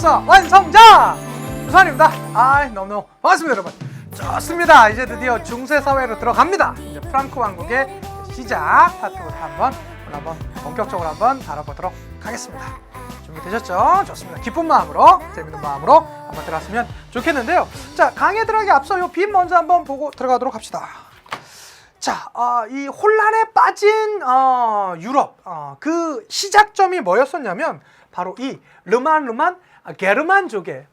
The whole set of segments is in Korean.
역사 완성자 우산입니다. 너무너무 반갑습니다 여러분. 좋습니다. 이제 드디어 중세사회로 들어갑니다. 이제 프랑크 왕국의 시작 파트부터 한번 본격적으로 한번 다뤄보도록 하겠습니다. 준비되셨죠? 좋습니다. 기쁜 마음으로, 재밌는 마음으로 한번 들어갔으면 좋겠는데요. 자, 강의 들어가기 앞서 요 빔 먼저 한번 보고 들어가도록 합시다. 자, 이 혼란에 빠진 유럽, 그 시작점이 뭐였었냐면 바로 이 게르만족의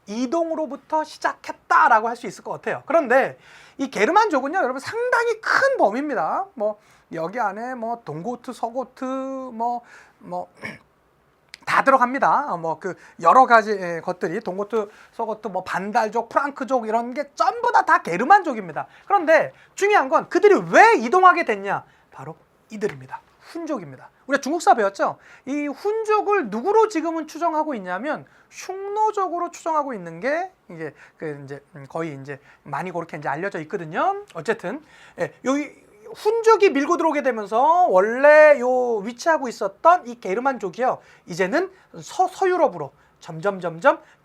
이동으로부터 시작했다라고 할 수 있을 것 같아요. 그런데 이 게르만족은요, 여러분 상당히 큰 범위입니다. 뭐 여기 안에 뭐 동고트, 서고트, 다 들어갑니다. 뭐 그 여러 가지 것들이 동고트, 서고트, 뭐 반달족, 프랑크족 이런 게 전부 다 게르만족입니다. 그런데 중요한 건 그들이 왜 이동하게 됐냐? 바로 이들입니다. 훈족입니다. 우리가 중국사 배웠죠? 이 훈족을 누구로 지금은 추정하고 있냐면 흉노족으로 추정하고 있는 게 이게 거의 이제 많이 그렇게 이제 알려져 있거든요. 어쨌든 여기 훈족이 밀고 들어오게 되면서 원래 요 위치하고 있었던 이 게르만족이요, 이제는 서유럽으로 점점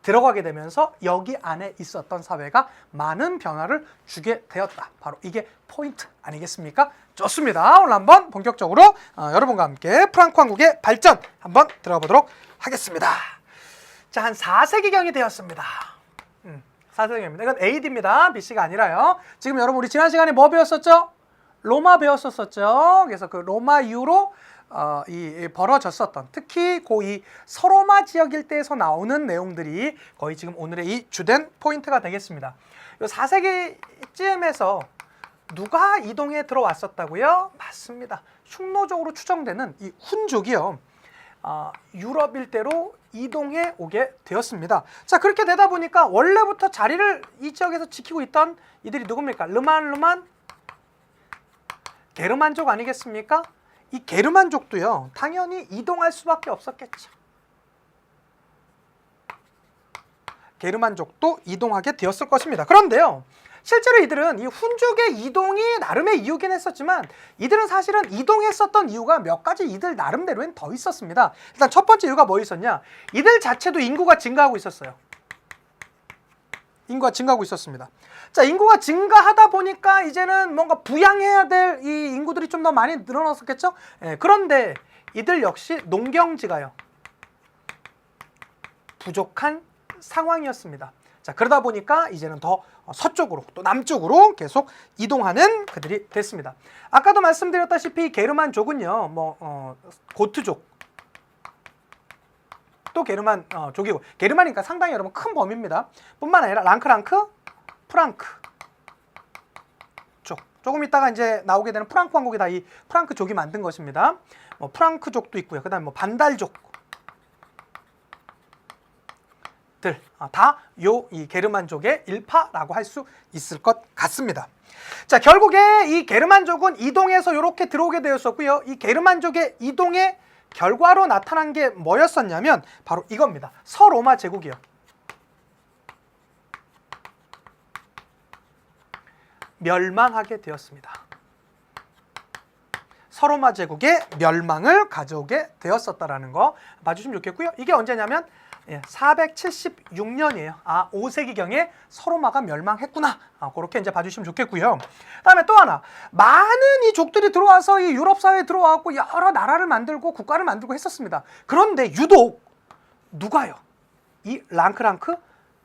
들어가게 되면서 여기 안에 있었던 사회가 많은 변화를 주게 되었다. 바로 이게 포인트 아니겠습니까? 좋습니다. 오늘 한번 본격적으로 여러분과 함께 프랑크 왕국의 발전 한번 들어가 보도록 하겠습니다. 자, 한 4세기경이 되었습니다. 4세기경입니다. 이건 AD입니다. BC가 아니라요. 지금 여러분 우리 지난 시간에 뭐 배웠었죠? 로마 배웠었죠. 그래서 그 로마 이후로 이 벌어졌었던, 특히 이 서로마 지역 일대에서 나오는 내용들이 거의 지금 오늘의 이 주된 포인트가 되겠습니다. 이 4세기쯤에서 누가 이동에 들어왔었다고요? 맞습니다. 흉노족으로 추정되는 이 훈족이요, 유럽 일대로 이동해 오게 되었습니다. 자, 그렇게 되다 보니까 원래부터 자리를 이 지역에서 지키고 있던 이들이 누굽니까? 르만 게르만족 아니겠습니까? 이 게르만족도요, 당연히 이동할 수밖에 없었겠죠. 게르만족도 이동하게 되었을 것입니다. 그런데요, 실제로 이들은 이 훈족의 이동이 나름의 이유긴 했었지만 이들은 사실은 이동했었던 이유가 몇 가지 이들 나름대로는 더 있었습니다. 일단 첫 번째 이유가 뭐 있었냐? 이들 자체도 인구가 증가하고 있었어요. 인구가 증가하고 있었습니다. 자, 인구가 증가하다 보니까 이제는 뭔가 부양해야 될 이 인구들이 좀 더 많이 늘어났었겠죠? 그런데 이들 역시 농경지가요, 부족한 상황이었습니다. 자, 그러다 보니까 이제는 더 서쪽으로 또 남쪽으로 계속 이동하는 그들이 됐습니다. 아까도 말씀드렸다시피 게르만족은요, 고트족, 또 게르만 족이고, 게르만이니까 상당히 여러분 큰 범위입니다. 뿐만 아니라 랑크랑크, 프랑크 족, 조금 있다가 이제 나오게 되는 프랑크 왕국이 다 이 프랑크족이 만든 것입니다. 프랑크족도 있고요. 그다음에 반달족 다 이 게르만족의 일파라고 할 수 있을 것 같습니다. 자, 결국에 이 게르만족은 이동해서 이렇게 들어오게 되었었고요. 이 게르만족의 이동의 결과로 나타난 게 뭐였었냐면 바로 이겁니다. 서로마 제국이요, 멸망하게 되었습니다. 서로마 제국의 멸망을 가져오게 되었었다라는 거 봐주시면 좋겠고요. 이게 언제냐면 476년이에요. 5세기경에 서로마가 멸망했구나. 그렇게 이제 봐주시면 좋겠고요. 그다음에 또 하나, 많은 이 족들이 들어와서 이 유럽 사회에 들어와갖고 여러 나라를 만들고 국가를 만들고 했었습니다. 그런데 유독 누가요? 이 랑크랑크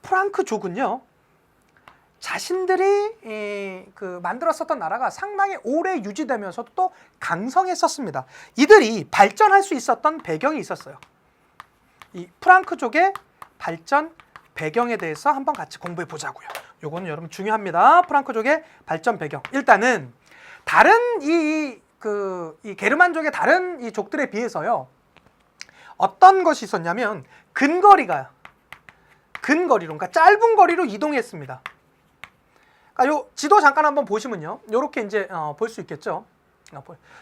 프랑크족은요, 자신들이 만들었었던 나라가 상당히 오래 유지되면서도 또 강성했었습니다. 이들이 발전할 수 있었던 배경이 있었어요. 이 프랑크족의 발전 배경에 대해서 한번 같이 공부해 보자고요. 요거는 여러분 중요합니다. 프랑크족의 발전 배경. 일단은 다른 이 게르만족의 다른 이 족들에 비해서요, 어떤 것이 있었냐면 그러니까 짧은 거리로 이동했습니다. 요 지도 잠깐 한번 보시면요, 요렇게 이제 볼 수 있겠죠.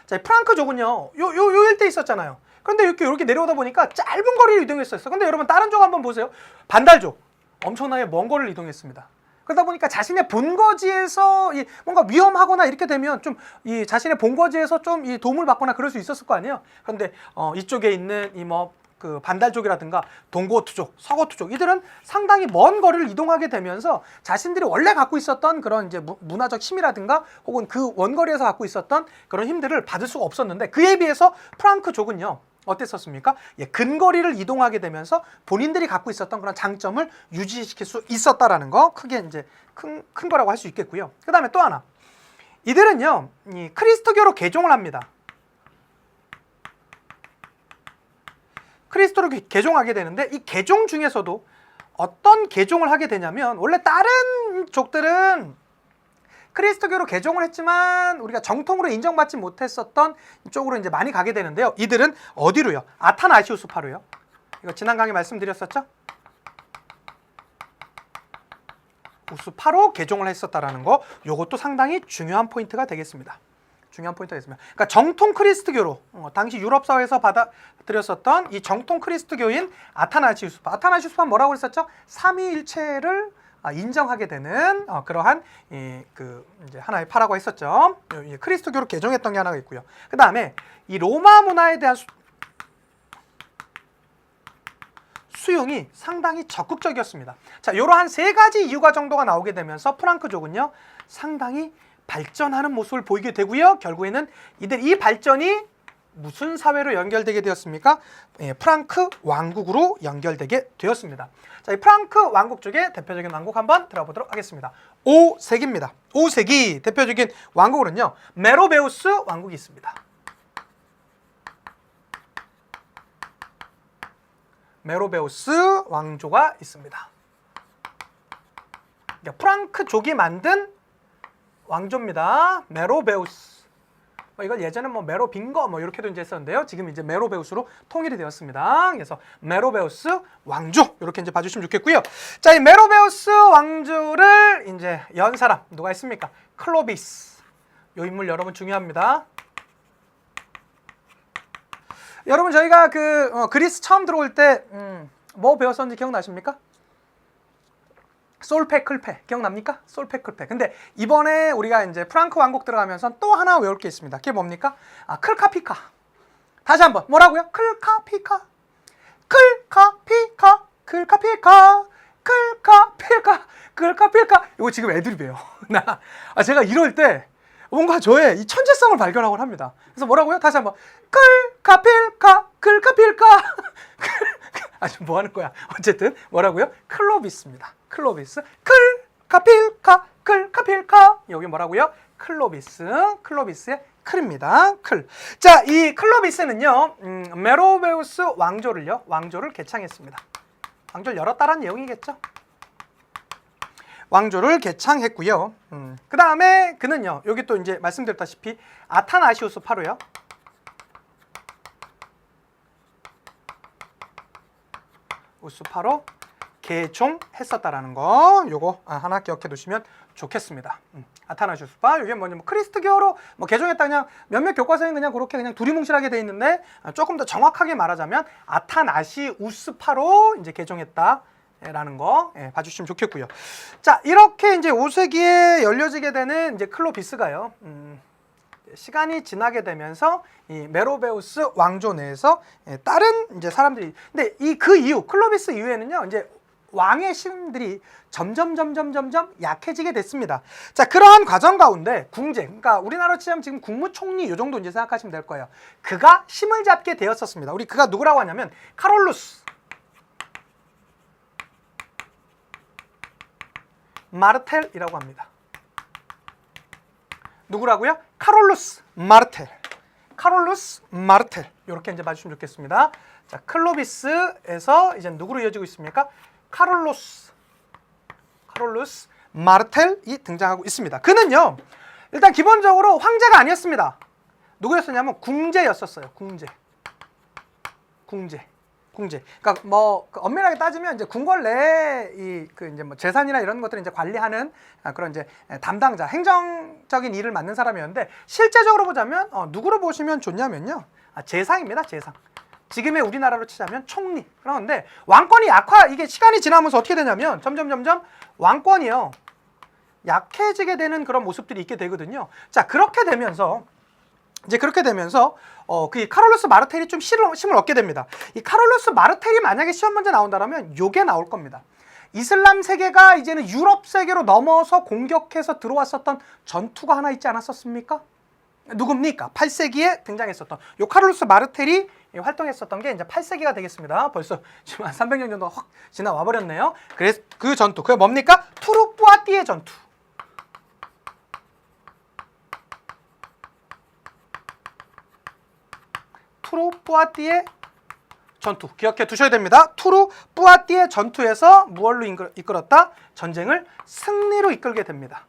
자, 프랑크족은요, 요 일대 있었잖아요. 그런데 이렇게 내려오다 보니까 짧은 거리를 이동했어요. 근데 여러분 다른 족 한번 보세요. 반달족, 엄청나게 먼 거리를 이동했습니다. 그러다 보니까 자신의 본거지에서 뭔가 위험하거나 이렇게 되면 좀 이 자신의 본거지에서 좀 이 도움을 받거나 그럴 수 있었을 거 아니에요. 그런데 이쪽에 있는 그 반달족이라든가 동고투족, 서고투족 이들은 상당히 먼 거리를 이동하게 되면서 자신들이 원래 갖고 있었던 그런 이제 문화적 힘이라든가 혹은 그 원거리에서 갖고 있었던 그런 힘들을 받을 수가 없었는데 그에 비해서 프랑크족은요. 어땠었습니까? 예, 근거리를 이동하게 되면서 본인들이 갖고 있었던 그런 장점을 유지시킬 수 있었다라는 거 크게 이제 큰 거라고 할 수 있겠고요. 그 다음에 또 하나. 이들은요, 이 크리스토교로 개종을 합니다. 크리스토로 개종하게 되는데 이 개종 중에서도 어떤 개종을 하게 되냐면 원래 다른 족들은 크리스토교로 개종을 했지만 우리가 정통으로 인정받지 못했었던 쪽으로 이제 많이 가게 되는데요. 이들은 어디로요? 아타나시우스파로요. 이거 지난 강의 말씀드렸었죠? 우스파로 개종을 했었다라는 거, 요것도 상당히 중요한 포인트가 되겠습니다. 중요한 포인트가 있습니다. 그러니까 정통 크리스트교로 당시 유럽 사회에서 받아들였었던 이 정통 크리스트교인 아타나시우스파. 아타나시우스파는 뭐라고 했었죠? 삼위일체를 인정하게 되는 그러한 이제 하나의 파라고 했었죠. 크리스트교로 개종했던 게 하나가 있고요. 그 다음에 이 로마 문화에 대한 수용이 상당히 적극적이었습니다. 자, 이러한 세 가지 이유가 정도가 나오게 되면서 프랑크족은요 상당히 발전하는 모습을 보이게 되고요. 결국에는 이 발전이 무슨 사회로 연결되게 되었습니까? 예, 프랑크 왕국으로 연결되게 되었습니다. 자, 이 프랑크 왕국 쪽에 대표적인 왕국 한번 들어보도록 하겠습니다. 5세기입니다. 5세기 대표적인 왕국으로는요 메로베우스 왕국이 있습니다. 메로베우스 왕조가 있습니다. 그러니까 프랑크족이 만든 왕조입니다. 메로베우스. 이걸 예전에 메로빙거 이렇게도 이제 했었는데요. 지금 이제 메로베우스로 통일이 되었습니다. 그래서 메로베우스 왕조 이렇게 이제 봐주시면 좋겠고요. 자, 이 메로베우스 왕조를 이제 연 사람 누가 있습니까? 클로비스. 이 인물 여러분 중요합니다. 여러분 저희가 그리스 처음 들어올 때 뭐 배웠었는지 기억나십니까? 솔페클페 기억납니까? 솔페클페. 근데 이번에 우리가 이제 프랑크 왕국 들어가면서 또 하나 외울 게 있습니다. 그게 뭡니까? 클카피카. 다시 한번 뭐라고요? 클카피카. 클카피카. 클카피카. 클카피카. 클카피카. 이거 지금 애드립이에요. 제가 이럴 때 뭔가 저의 이 천재성을 발견하곤 합니다. 그래서 뭐라고요? 다시 한번 클카필카. 클카필카. 지금 뭐 하는 거야? 어쨌든 뭐라고요? 클로비스입니다. 클로비스. 클카필카. 클카필카. 여기 뭐라고요? 클로비스. 클로비스의 클입니다. 클. 자, 이 클로비스는요 메로베우스 왕조를 개창했습니다. 왕조를 열었다라는 내용이겠죠? 왕조를 개창했고요. 그 다음에 그는요 여기 또 이제 말씀드렸다시피 아타나시우스 파로요. 우스파로 개종했었다라는 거 요거 하나 기억해 두시면 좋겠습니다. 아타나시우스파 이게 뭐냐면 크리스트교로 개종했다 그냥 몇몇 교과서에 그냥 그렇게 그냥 두리뭉실하게 돼 있는데 조금 더 정확하게 말하자면 아타나시우스파로 이제 개종했다. 라는 거 봐주시면 좋겠고요. 자, 이렇게 이제 5세기에 열려지게 되는 이제 클로비스가요. 시간이 지나게 되면서 이 메로베우스 왕조 내에서 다른 이제 사람들이 근데 그 이후 클로비스 이후에는요 이제 왕의 힘들이 점점 약해지게 됐습니다. 자, 그러한 과정 가운데 궁제, 그러니까 우리나라로 치자면 지금 국무총리 이 정도 이제 생각하시면 될 거예요. 그가 힘을 잡게 되었었습니다. 우리 그가 누구라고 하냐면 카롤루스 마르텔이라고 합니다. 누구라고요? 카롤루스 마르텔. 카롤루스 마르텔. 이렇게 이제 봐주시면 좋겠습니다. 자, 클로비스에서 이제 누구로 이어지고 있습니까? 카롤루스 마르텔이 등장하고 있습니다. 그는요, 일단 기본적으로 황제가 아니었습니다. 누구였었냐면 궁제였었어요. 궁제. 그러니까 엄밀하게 따지면 이제 궁궐 내에 이제 재산이나 이런 것들을 이제 관리하는 그런 이제 담당자, 행정적인 일을 맡는 사람이었는데 실제적으로 보자면 누구로 보시면 좋냐면요, 재상입니다. 재상. 지금의 우리나라로 치자면 총리. 그런데 왕권이 이게 시간이 지나면서 어떻게 되냐면 점점 왕권이요 약해지게 되는 그런 모습들이 있게 되거든요. 자, 그렇게 되면서 이제 그렇게 되면서 그 카롤루스 마르텔이 좀 힘을 얻게 됩니다. 이 카롤루스 마르텔이 만약에 시험 문제 나온다라면 요게 나올 겁니다. 이슬람 세계가 이제는 유럽 세계로 넘어서 공격해서 들어왔었던 전투가 하나 있지 않았었습니까? 누굽니까? 8세기에 등장했었던 요 카롤루스 마르텔이 활동했었던 게 이제 8세기가 되겠습니다. 벌써 지금 한 300년 정도가 확 지나와 버렸네요. 그래서 그 전투, 그게 뭡니까? 투르뿌아띠의 전투. 투르뿌아띠의 전투 기억해 두셔야 됩니다. 투르뿌아띠의 전투에서 무엇로 이끌었다? 전쟁을 승리로 이끌게 됩니다.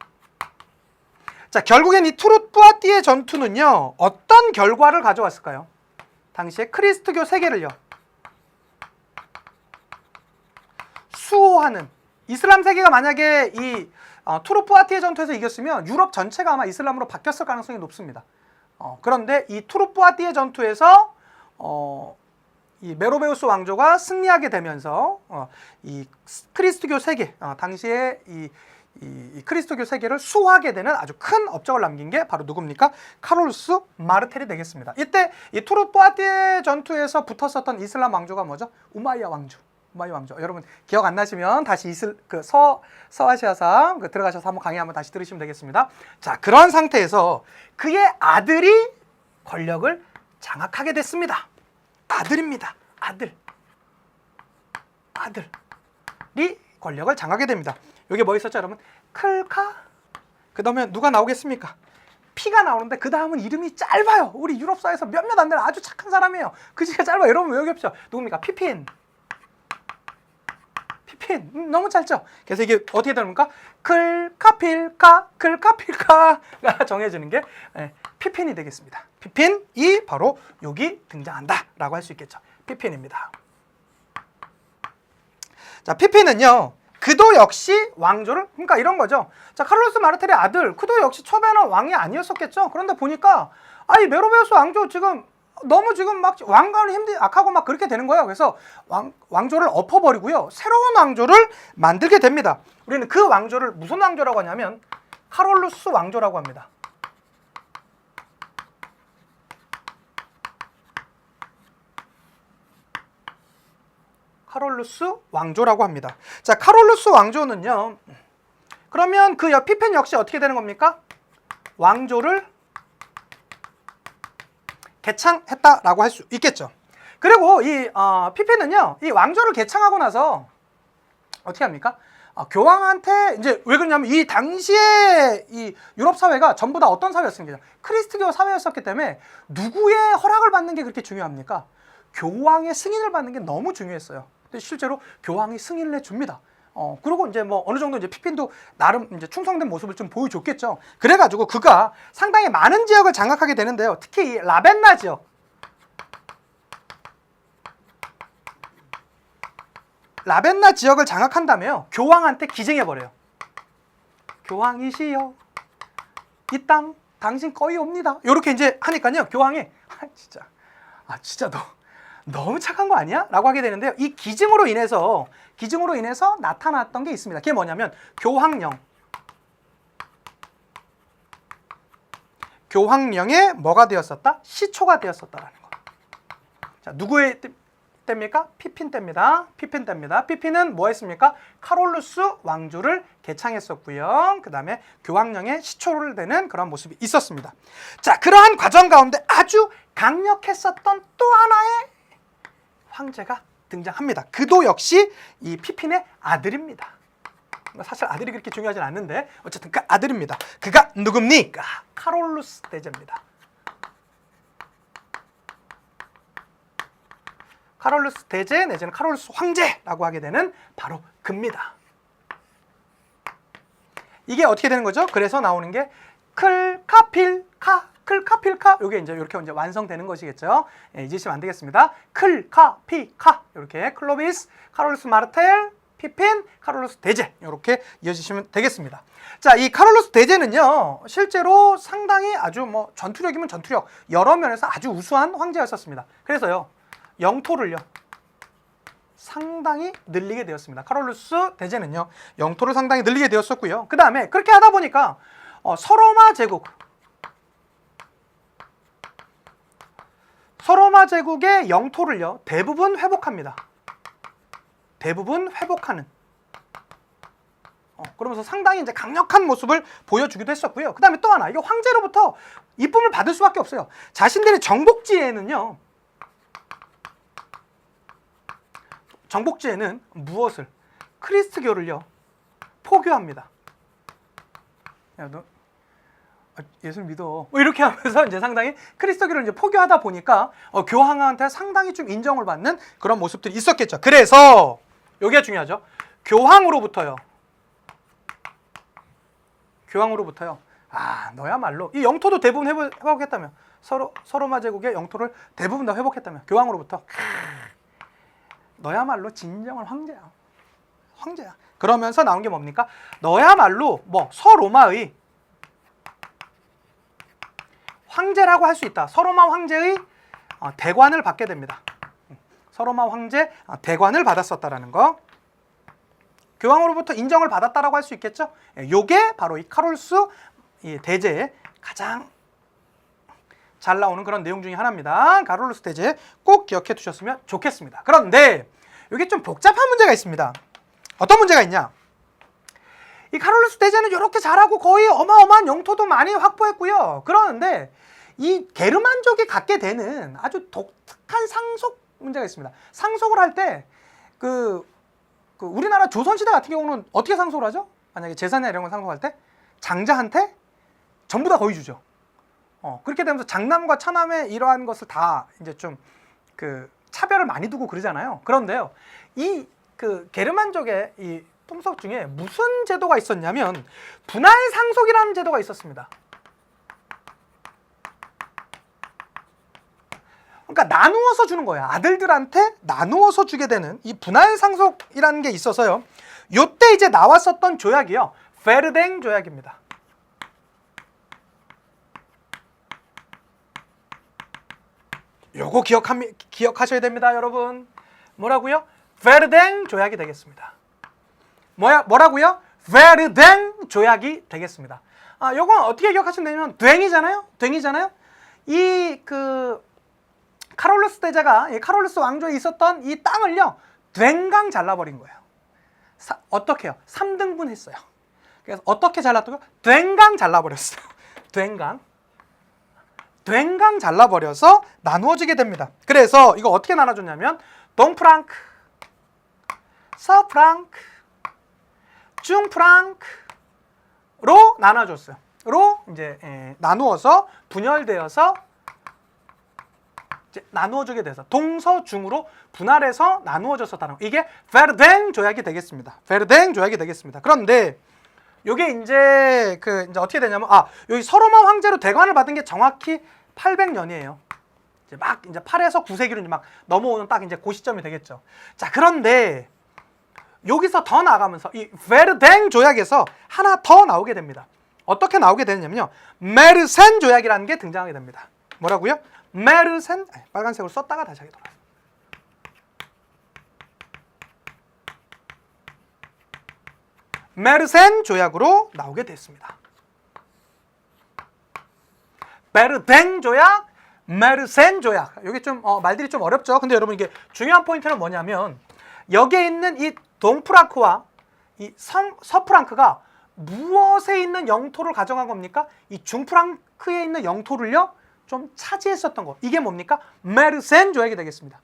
자, 결국엔 이 투르뿌아띠의 전투는요, 어떤 결과를 가져왔을까요? 당시에 크리스트교 세계를요, 수호하는, 이슬람 세계가 만약에 이 투르뿌아띠의 전투에서 이겼으면 유럽 전체가 아마 이슬람으로 바뀌었을 가능성이 높습니다. 그런데 이 투르뿌아띠의 전투에서 이 메로베우스 왕조가 승리하게 되면서 이 크리스트교 세계, 당시에 이 크리스토교 세계를 수호하게 되는 아주 큰 업적을 남긴 게 바로 누굽니까? 카롤루스 마르텔이 되겠습니다. 이때 이 투르뿌아띠 전투에서 붙었었던 이슬람 왕조가 뭐죠? 우마이야 왕조. 우마이야 왕조. 여러분 기억 안 나시면 다시 서아시아사 들어가셔서 한번 강의 한번 다시 들으시면 되겠습니다. 자, 그런 상태에서 그의 아들이 권력을 장악하게 됐습니다. 아들입니다. 아들이 권력을 장악하게 됩니다. 여기 뭐 있었죠, 여러분? 클카? 그 다음에 누가 나오겠습니까? 피가 나오는데 그 다음은 이름이 짧아요. 우리 유럽사에서 몇몇 안 되는 아주 착한 사람이에요. 글씨가 짧아요. 여러분 외우기 없죠? 누굽니까? 피핀. 너무 짧죠? 그래서 이게 어떻게 됩니까? 클카필카가 정해지는 게 피핀이 되겠습니다. 피핀이 바로 여기 등장한다 라고 할 수 있겠죠. 피핀입니다. 자, 피핀은요, 그도 역시 왕조를, 그러니까 이런 거죠. 자, 카롤루스 마르텔의 아들, 그도 역시 처음에는 왕이 아니었었겠죠. 그런데 보니까 이 메로베우스 왕조 너무 막 왕관이 악하고 막 그렇게 되는 거예요. 그래서 왕조를 엎어버리고요, 새로운 왕조를 만들게 됩니다. 우리는 그 왕조를 무슨 왕조라고 하냐면 카롤루스 왕조라고 합니다. 카롤루스 왕조라고 합니다. 자, 카롤루스 왕조는요, 그러면 그 피펜 역시 어떻게 되는 겁니까? 왕조를 개창했다라고 할 수 있겠죠. 그리고 이 피펜은요, 이 왕조를 개창하고 나서 어떻게 합니까? 교황한테 이제 왜 그러냐면 이 당시에 이 유럽 사회가 전부 다 어떤 사회였습니까? 크리스트교 사회였었기 때문에 누구의 허락을 받는 게 그렇게 중요합니까? 교황의 승인을 받는 게 너무 중요했어요. 근데 실제로 교황이 승인을 해줍니다. 그리고 이제 뭐 어느 정도 이제 피핀도 나름 이제 충성된 모습을 좀 보여줬겠죠. 그래가지고 그가 상당히 많은 지역을 장악하게 되는데요. 특히 이 라벤나 지역. 라벤나 지역을 장악한 다음에요, 교황한테 기증해버려요. 교황이시여, 이 땅 당신 거의 옵니다. 이렇게 이제 하니까요, 교황이 진짜 너무 착한 거 아니야? 라고 하게 되는데요. 이 기증으로 인해서 나타났던 게 있습니다. 그게 뭐냐면 교황령에 뭐가 되었었다? 시초가 되었었다라는 거. 자, 누구의 때입니까? 피핀 때입니다. 피핀은 뭐 했습니까? 카롤루스 왕조를 개창했었고요. 그 다음에 교황령의 시초를 되는 그런 모습이 있었습니다. 자, 그러한 과정 가운데 아주 강력했었던 또 하나의 황제가 등장합니다. 그도 역시 이 피핀의 아들입니다. 사실 아들이 그렇게 중요하진 않는데 어쨌든 그 아들입니다. 그가 누굽니까? 카롤루스 대제입니다. 카롤루스 대제 내지는 카롤루스 황제라고 하게 되는 바로 그입니다. 이게 어떻게 되는 거죠? 그래서 나오는 게 클카필카. 이게 이제 이렇게 이제 완성되는 것이겠죠. 잊으시면 안 되겠습니다. 클카피카, 이렇게 클로비스, 카롤루스 마르텔, 피핀, 카롤루스 대제, 이렇게 이어지시면 되겠습니다. 자, 이 카롤루스 대제는요, 실제로 상당히 아주 뭐 전투력이면 전투력, 여러 면에서 아주 우수한 황제였었습니다. 그래서요, 영토를요 상당히 늘리게 되었습니다. 카롤루스 대제는요, 영토를 상당히 늘리게 되었었고요. 그 다음에 그렇게 하다 보니까 서로마 제국, 서로마 제국의 영토를요 대부분 회복합니다. 대부분 회복하는. 그러면서 상당히 이제 강력한 모습을 보여주기도 했었고요. 그 다음에 또 하나, 이거 황제로부터 이쁨을 받을 수밖에 없어요. 자신들의 정복지에는요, 정복지에는 무엇을? 크리스트교를요 포교합니다. 야, 너 예수 믿어. 뭐 이렇게 하면서 이제 상당히 크리스토교를 이제 포교하다 보니까 교황한테 상당히 좀 인정을 받는 그런 모습들이 있었겠죠. 그래서 여기가 중요하죠. 교황으로부터요. 아, 너야말로 이 영토도 대부분 회복했다며. 서로마 제국의 영토를 대부분 다 회복했다며. 교황으로부터 너야말로 진정한 황제야. 그러면서 나온 게 뭡니까? 너야말로 뭐 서로마의 황제라고 할 수 있다. 서로마 황제의 대관을 받게 됩니다. 서로마 황제 대관을 받았었다라는 거. 교황으로부터 인정을 받았다라고 할 수 있겠죠. 요게 바로 이 카롤루스 이 대제의 가장 잘 나오는 그런 내용 중에 하나입니다. 카롤루스 대제 꼭 기억해 두셨으면 좋겠습니다. 그런데 이게 좀 복잡한 문제가 있습니다. 어떤 문제가 있냐? 이 카롤루스 대제는 이렇게 잘하고 거의 어마어마한 영토도 많이 확보했고요. 그러는데 이 게르만족이 갖게 되는 아주 독특한 상속 문제가 있습니다. 상속을 할 때 그 우리나라 조선시대 같은 경우는 어떻게 상속을 하죠? 만약에 재산이나 이런 걸 상속할 때 장자한테 전부 다 거의 주죠. 그렇게 되면서 장남과 차남의 이러한 것을 다 이제 좀 그 차별을 많이 두고 그러잖아요. 그런데요, 이 그 게르만족의 이 풍속 중에 무슨 제도가 있었냐면 분할 상속이라는 제도가 있었습니다. 그러니까 나누어서 주는 거예요. 아들들한테 나누어서 주게 되는 이 분할 상속이라는 게 있어서요. 요때 이제 나왔었던 조약이요, 베르댕 조약입니다. 요거 기억하셔야 됩니다, 여러분. 뭐라고요? 베르댕 조약이 되겠습니다. 뭐라고요? 베르댕 조약이 되겠습니다. 요건 어떻게 기억하시면 되냐면 댕이잖아요. 이 카롤루스 대제가 카롤루스 왕조에 있었던 이 땅을요 댕강 잘라버린 거예요. 어떻게요? 3등분 했어요. 그래서 어떻게 잘랐다고요? 댕강 잘라버렸어요. 댕강 잘라버려서 나누어지게 됩니다. 그래서 이거 어떻게 나눠줬냐면 동프랑크, 서프랑크, 중프랑크로 나눠줬어요. 로 이제 나누어서 분열되어서 이제 나누어주게 돼서 동서중으로 분할해서 나누어졌었다는 거. 이게 베르댕 조약이 되겠습니다. 베르댕 조약이 되겠습니다. 그런데 이게 이제 이제 어떻게 되냐면 여기 서로마 황제로 대관을 받은 게 정확히 800년이에요. 이제 막 이제 8에서 9세기로 이제 막 넘어오는 딱 이제 그 시점이 되겠죠. 자, 그런데 여기서 더 나가면서 이 베르댕 조약에서 하나 더 나오게 됩니다. 어떻게 나오게 되냐면요, 메르센 조약이라는 게 등장하게 됩니다. 뭐라고요? 메르센, 빨간색으로 썼다가 다시 하게 돌아요. 메르센 조약으로 나오게 됐습니다. 베르댕 조약, 메르센 조약. 이게 좀 말들이 좀 어렵죠. 근데 여러분 이게 중요한 포인트는 뭐냐면 여기에 있는 이 동프랑크와 이 서프랑크가 무엇에 있는 영토를 가져간 겁니까? 이 중프랑크에 있는 영토를요 좀 차지했었던 거. 이게 뭡니까? 메르센 조약이 되겠습니다.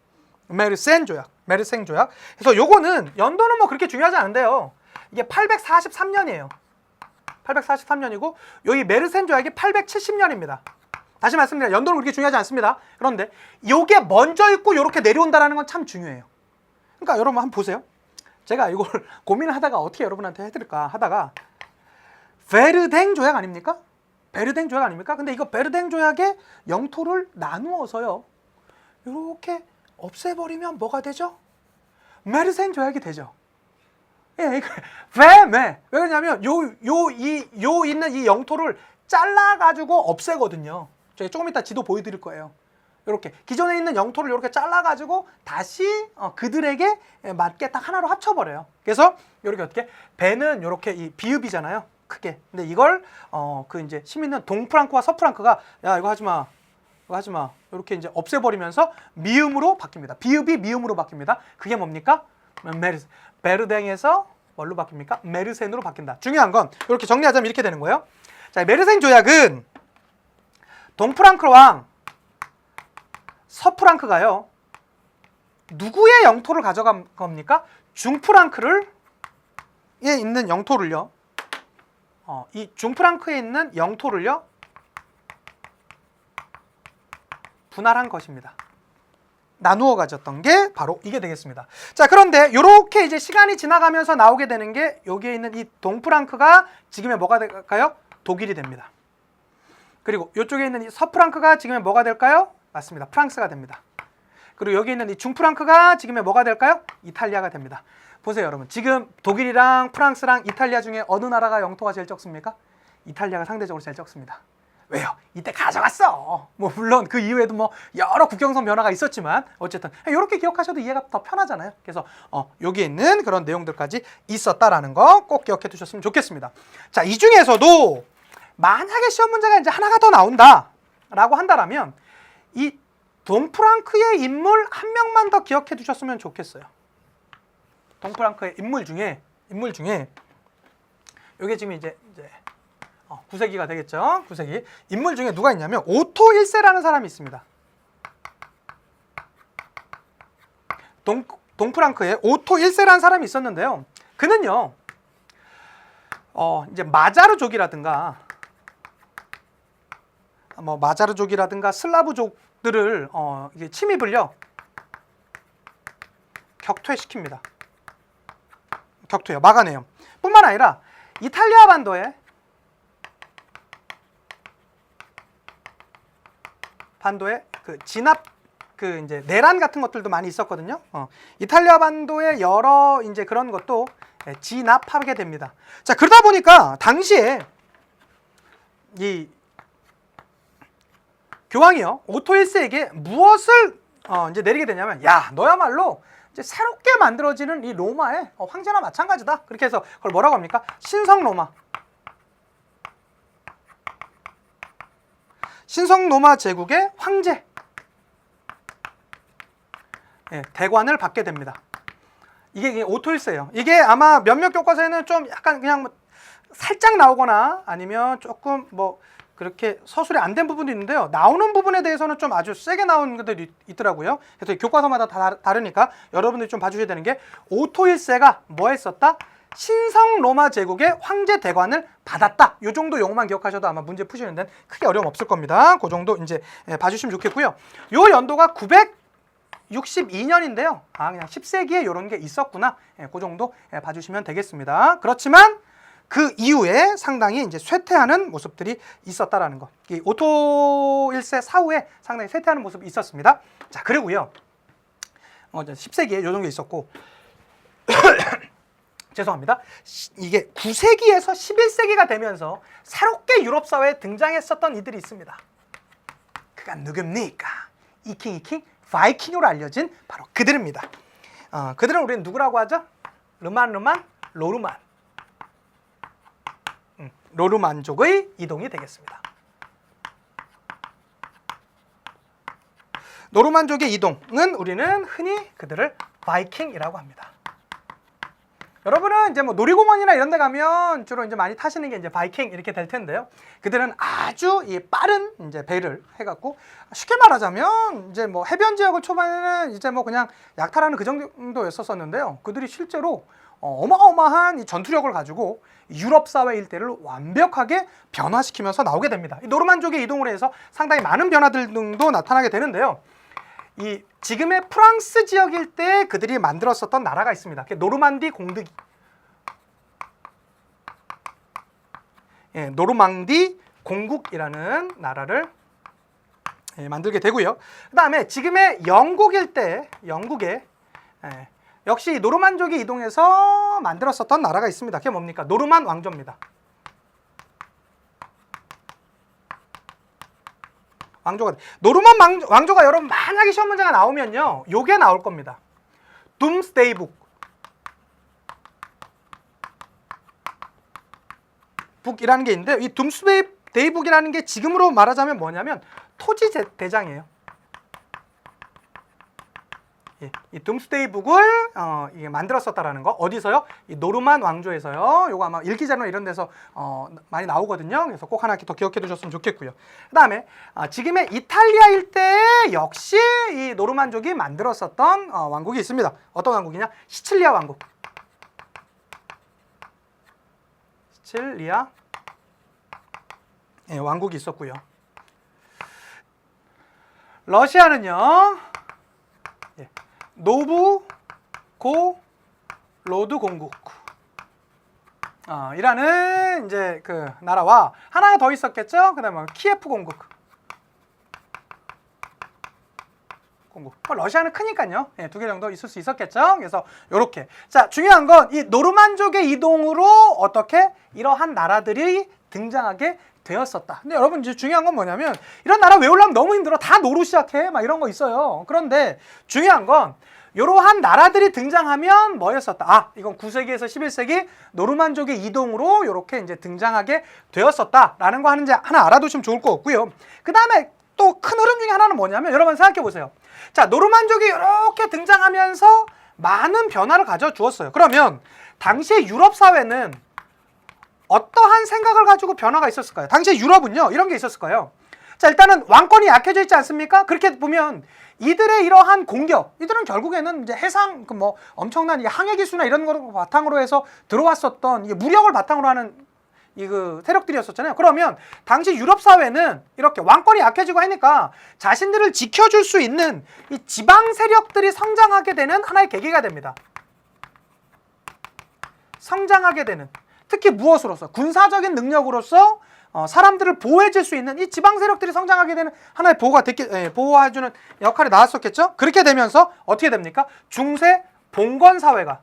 메르센 조약. 그래서 요거는 연도는 뭐 그렇게 중요하지 않은데요. 이게 843년이에요. 843년이고 여기 메르센 조약이 870년입니다. 다시 말씀드립니다. 연도는 그렇게 중요하지 않습니다. 그런데 요게 먼저 있고 요렇게 내려온다는 건 참 중요해요. 그러니까 여러분 한번 보세요. 제가 이걸 고민하다가 어떻게 여러분한테 해드릴까 하다가 베르댕 조약 아닙니까? 베르댕 조약 아닙니까? 근데 이거 베르댕 조약의 영토를 나누어서요 이렇게 없애버리면 뭐가 되죠? 메르센 조약이 되죠. 예, 왜 그러냐면 요 있는 이 영토를 잘라가지고 없애거든요. 제가 조금 이따 지도 보여드릴 거예요. 이렇게 기존에 있는 영토를 이렇게 잘라가지고 다시 그들에게 맞게 딱 하나로 합쳐버려요. 그래서 이렇게 어떻게 배는 이렇게 이 비읍이잖아요. 크게. 근데 이걸 이제 시민은 동프랑크와 서프랑크가 야 이거 하지 마. 하지 마. 이렇게 이제 없애버리면서 미음으로 바뀝니다. 비읍이 미음으로 바뀝니다. 그게 뭡니까? 베르댕에서 뭘로 바뀝니까? 메르센으로 바뀐다. 중요한 건 이렇게 정리하자면 이렇게 되는 거예요. 자, 메르센 조약은 동프랑크 왕 서프랑크가요. 누구의 영토를 가져간 겁니까? 중프랑크를 에 있는 영토를요. 이 중프랑크에 있는 영토를요. 분할한 것입니다. 나누어 가졌던 게 바로 이게 되겠습니다. 자, 그런데 이렇게 이제 시간이 지나가면서 나오게 되는 게 여기에 있는 이 동프랑크가 지금의 뭐가 될까요? 독일이 됩니다. 그리고 이쪽에 있는 이 서프랑크가 지금의 뭐가 될까요? 맞습니다. 프랑스가 됩니다. 그리고 여기 있는 이 중프랑크가 지금의 뭐가 될까요? 이탈리아가 됩니다. 보세요, 여러분. 지금 독일이랑 프랑스랑 이탈리아 중에 어느 나라가 영토가 제일 적습니까? 이탈리아가 상대적으로 제일 적습니다. 왜요? 이때 가져갔어. 뭐 물론 그 이후에도 뭐 여러 국경선 변화가 있었지만 어쨌든 이렇게 기억하셔도 이해가 더 편하잖아요. 그래서 여기에 있는 그런 내용들까지 있었다라는 거 꼭 기억해 두셨으면 좋겠습니다. 자, 이 중에서도 만약에 시험 문제가 이제 하나가 더 나온다라고 한다라면 이 동프랑크의 인물 한 명만 더 기억해 두셨으면 좋겠어요. 동프랑크의 인물 중에 이게 지금 이제 9세기가 되겠죠. 9세기. 인물 중에 누가 있냐면 오토 1세라는 사람이 있습니다. 동프랑크에 오토 1세라는 사람이 있었는데요. 그는요. 이제 마자르족이라든가 슬라브족들을 이게 침입을요. 격퇴시킵니다. 격퇴요. 막아내요. 뿐만 아니라 이탈리아 반도에 그 진압 그 이제 내란 같은 것들도 많이 있었거든요. 이탈리아 반도의 여러 이제 그런 것도 진압하게 됩니다. 자, 그러다 보니까 당시에 이 교황이요 오토 1세에게 무엇을 이제 내리게 되냐면, 야, 너야말로 이제 새롭게 만들어지는 이 로마의 황제나 마찬가지다. 그렇게 해서 그걸 뭐라고 합니까? 신성 로마 제국의 황제, 대관을 받게 됩니다. 이게 오토 1세예요. 이게 아마 몇몇 교과서에는 좀 약간 그냥 뭐 살짝 나오거나 아니면 조금 뭐 그렇게 서술이 안 된 부분도 있는데요. 나오는 부분에 대해서는 좀 아주 세게 나오는 것들이 있더라고요. 그래서 교과서마다 다 다르니까 여러분들이 좀 봐주셔야 되는 게 오토 1세가 뭐 했었다? 신성 로마 제국의 황제 대관을 받았다. 이 정도 용어만 기억하셔도 아마 문제 푸시는 데는 크게 어려움 없을 겁니다. 그 정도 이제 봐주시면 좋겠고요. 요 연도가 962년인데요. 그냥 10세기에 이런 게 있었구나. 그 정도 봐주시면 되겠습니다. 그렇지만 그 이후에 상당히 이제 쇠퇴하는 모습들이 있었다라는 거. 이 오토 1세 사후에 상당히 쇠퇴하는 모습이 있었습니다. 자, 그리고요. 10세기에 요 정도 있었고 죄송합니다. 이게 9세기에서 11세기가 되면서 새롭게 유럽 사회에 등장했었던 이들이 있습니다. 그가 누굽니까? 이킹 바이킹으로 알려진 바로 그들입니다. 그들은 우리는 누구라고 하죠? 로르만족의 이동이 되겠습니다. 노르만족의 이동은 우리는 흔히 그들을 바이킹이라고 합니다. 여러분은 이제 뭐 놀이공원이나 이런 데 가면 주로 이제 많이 타시는 게 이제 바이킹 이렇게 될 텐데요. 그들은 아주 이 빠른 이제 배를 해갖고 쉽게 말하자면 이제 뭐 해변 지역을 초반에는 이제 뭐 그냥 약탈하는 그 정도였었는데요. 그들이 실제로 어마어마한 이 전투력을 가지고 유럽 사회 일대를 완벽하게 변화시키면서 나오게 됩니다. 이 노르만족의 이동으로 해서 상당히 많은 변화들 등도 나타나게 되는데요. 이 지금의 프랑스 지역일 때 그들이 만들었었던 나라가 있습니다. 노르망디 공득, 노르망디 공국이라는 나라를 만들게 되고요. 그 다음에 지금의 영국일 때 영국에 역시 노르만족이 이동해서 만들었었던 나라가 있습니다. 그게 뭡니까? 노르만 왕조입니다. 노르만 왕조가 여러분 만약에 시험 문제가 나오면요, 요게 나올 겁니다. 둠스데이북. 북이라는 게 있는데 이 둠스데이북이라는 게 지금으로 말하자면 뭐냐면 토지 대장이에요. 예, 이 둠스데이 북을 이게 만들었었다라는 거. 어디서요? 이 노르만 왕조에서요. 요거 아마 일기자료나 이런 데서 많이 나오거든요. 그래서 꼭 하나 더 기억해 두셨으면 좋겠고요. 그다음에 지금의 이탈리아 일대에 역시 이 노르만족이 만들었었던 왕국이 있습니다. 어떤 왕국이냐? 시칠리아 왕국. 시칠리아 왕국이 있었고요. 러시아는요. 노브고로드 공국 이라는 이제 그 나라와 하나 더 있었겠죠. 그다음에 키예프 공국. 러시아는 크니까요. 두 개 정도 있을 수 있었겠죠. 그래서 요렇게. 자, 중요한 건 이 노르만족의 이동으로 어떻게 이러한 나라들이 등장하게 되었었다. 근데 여러분 이제 중요한 건 뭐냐면 이런 나라 외우려면 너무 힘들어. 다 노로 시작해. 막 이런 거 있어요. 그런데 중요한 건 이러한 나라들이 등장하면 뭐였었다. 이건 9세기에서 11세기 노르만족의 이동으로 이렇게 이제 등장하게 되었었다라는 거 하나 알아두시면 좋을 것 같고요. 그 다음에 또 큰 흐름 중에 하나는 뭐냐면 여러분 생각해 보세요. 자, 노르만족이 이렇게 등장하면서 많은 변화를 가져주었어요. 그러면 당시의 유럽 사회는 어떠한 생각을 가지고 변화가 있었을까요? 당시에 유럽은요, 이런 게 있었을까요? 자, 일단은 왕권이 약해져 있지 않습니까? 그렇게 보면 이들의 이러한 공격, 이들은 결국에는 이제 해상, 뭐 엄청난 이 항해 기술이나 이런 걸 바탕으로 해서 들어왔었던 이게 무력을 바탕으로 하는 그 세력들이었었잖아요. 그러면 당시 유럽 사회는 이렇게 왕권이 약해지고 하니까 자신들을 지켜줄 수 있는 이 지방 세력들이 성장하게 되는 하나의 계기가 됩니다. 성장하게 되는. 특히 무엇으로서? 군사적인 능력으로서 사람들을 보호해줄 수 있는 이 지방 세력들이 성장하게 되는 하나의 보호해주는 역할이 나왔었겠죠? 그렇게 되면서 어떻게 됩니까? 중세 봉건 사회가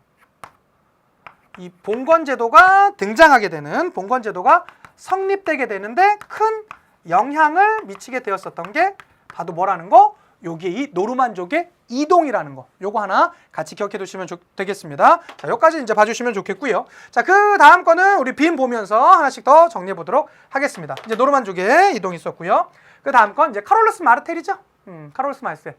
이 봉건 제도가 등장하게 되는 봉건 제도가 성립되게 되는데 큰 영향을 미치게 되었었던 게 바로 뭐라는 거? 여기에 이 노르만족의 이동이라는 거. 요거 하나 같이 기억해 두시면 되겠습니다. 자, 여기까지 이제 봐주시면 좋겠고요. 자, 그 다음 거는 우리 빔 보면서 하나씩 더 정리해 보도록 하겠습니다. 이제 노르만족의 이동이 있었고요. 그 다음 건 이제 카롤루스 마르텔이죠. 카롤루스 마르텔.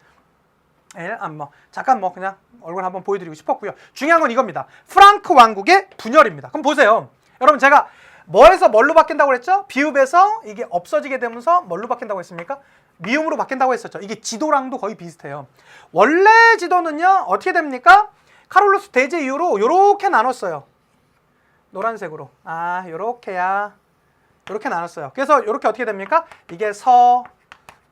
잠깐 그냥 얼굴 한번 보여드리고 싶었고요. 중요한 건 이겁니다. 프랑크 왕국의 분열입니다. 그럼 보세요. 여러분 제가 뭐에서 뭘로 바뀐다고 그랬죠? 비읍에서 이게 없어지게 되면서 뭘로 바뀐다고 했습니까? 미음으로 바뀐다고 했었죠. 이게 지도랑도 거의 비슷해요. 원래 지도는요, 어떻게 됩니까? 카롤루스 대제 이후로 요렇게 나눴어요. 노란색으로. 요렇게야. 요렇게 나눴어요. 그래서 요렇게 어떻게 됩니까? 이게 서,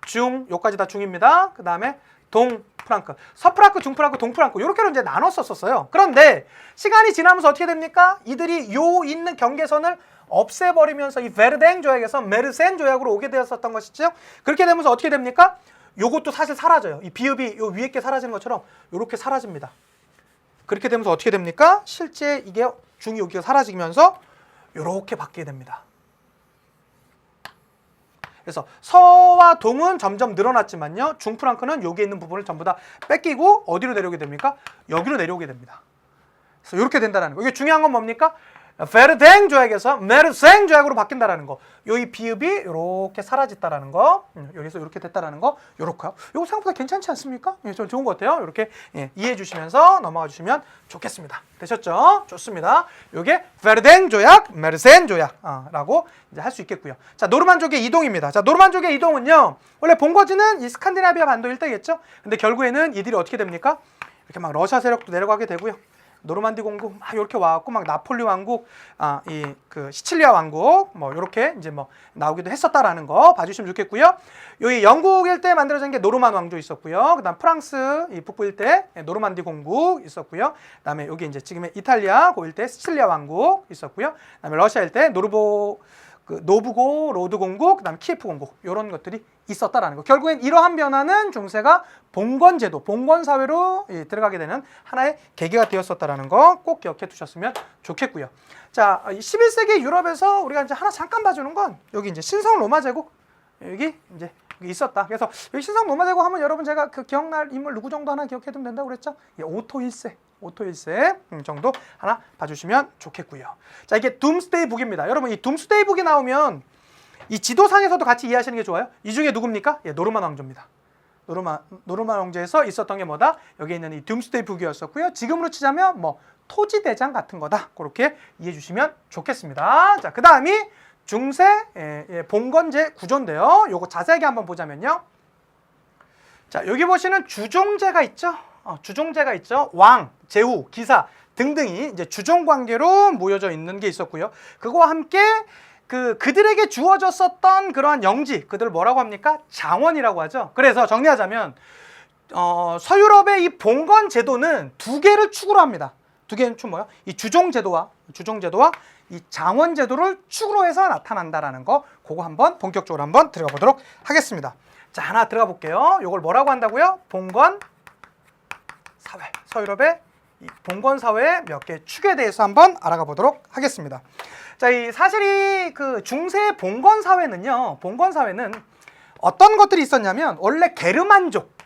중, 요까지 다 중입니다. 그 다음에 동, 프랑크. 서프랑크, 중프랑크, 동프랑크. 요렇게로 이제 나눴었어요. 그런데 시간이 지나면서 어떻게 됩니까? 이들이 요 있는 경계선을 없애버리면서 이 베르댕 조약에서 메르센 조약으로 오게 되었었던 것이죠. 그렇게 되면서 어떻게 됩니까? 요것도 사실 사라져요. 이 비읍이 요 위에 게 사라지는 것처럼 요렇게 사라집니다. 그렇게 되면서 어떻게 됩니까? 실제 이게 중이 여기가 사라지면서 요렇게 바뀌게 됩니다. 그래서 서와 동은 점점 늘어났지만요. 중프랑크는 여기에 있는 부분을 전부 다 뺏기고 어디로 내려오게 됩니까? 여기로 내려오게 됩니다. 그래서 이렇게 된다는 거. 이게 중요한 건 뭡니까? 베르댕 조약에서 메르생 조약으로 바뀐다라는 거. 이 비읍이 이렇게 사라졌다라는 거. 여기서 이렇게 됐다라는 거. 요렇게요. 이거 생각보다 괜찮지 않습니까? 좀 좋은 것 같아요. 이렇게 이해해 주시면서 넘어가 주시면 좋겠습니다. 되셨죠? 좋습니다. 이게 베르댕 조약, 메르센 조약라고 이제 할 수 있겠고요. 자, 노르만족의 이동입니다. 자, 노르만족의 이동은요. 원래 본거지는 이 스칸디나비아 반도 일대겠죠. 근데 결국에는 이들이 어떻게 됩니까? 이렇게 막 러시아 세력도 내려가게 되고요. 노르만디 공국 막 이렇게 와갖고 막 나폴리 왕국, 이 그 시칠리아 왕국 뭐 이렇게 이제 뭐 나오기도 했었다라는 거 봐주시면 좋겠고요. 여기 영국 일대 만들어진 게 노르만 왕조 있었고요. 그다음 프랑스 이 북부 일대 노르만디 공국 있었고요. 그다음에 여기 이제 지금의 이탈리아 그 일대 시칠리아 왕국 있었고요. 그다음에 러시아 일대 노브고로드 공국, 그다음 키예프 공국 이런 것들이 있었다라는 거. 결국엔 이러한 변화는 중세가 봉건제도, 봉건사회로 들어가게 되는 하나의 계기가 되었었다라는 거 꼭 기억해 두셨으면 좋겠고요. 자, 11세기 유럽에서 우리가 이제 하나 잠깐 봐주는 건 여기 이제 신성 로마 제국 여기 이제 있었다. 그래서 여기 신성 로마 제국 하면 여러분 제가 그 기억날 인물 누구 정도 하나 기억해 두면 된다고 그랬죠? 오토 1세 정도 하나 봐주시면 좋겠고요. 자, 이게 둠스데이 북입니다. 여러분 이 둠스데이 북이 나오면 이 지도상에서도 같이 이해하시는 게 좋아요. 이 중에 누굽니까? 예, 노르만 왕조입니다. 노르만 왕조에서 있었던 게 뭐다? 여기 있는 이 둠스데이 북이었었고요. 지금으로 치자면 뭐 토지 대장 같은 거다. 그렇게 이해해 주시면 좋겠습니다. 자, 그다음이 중세 봉건제 구조인데요. 요거 자세하게 한번 보자면요. 자, 여기 보시는 주종제가 있죠. 주종제가 있죠. 왕, 제후, 기사 등등이 이제 주종 관계로 모여져 있는 게 있었고요. 그거와 함께 그들에게 주어졌었던 그러한 영지, 그들을 뭐라고 합니까? 장원이라고 하죠. 그래서 정리하자면 서유럽의 이 봉건 제도는 두 개를 축으로 합니다. 두 개는 뭐야? 이 주종 제도와 이 장원 제도를 축으로 해서 나타난다라는 거, 그거 한번 본격적으로 한번 들어가 보도록 하겠습니다. 자, 하나 들어가 볼게요. 이걸 뭐라고 한다고요? 봉건 사회. 서유럽의 이 봉건 사회의 몇 개 축에 대해서 한번 알아가 보도록 하겠습니다. 자, 사실 이 중세 봉건 사회는요. 봉건 사회는 어떤 것들이 있었냐면 원래 게르만족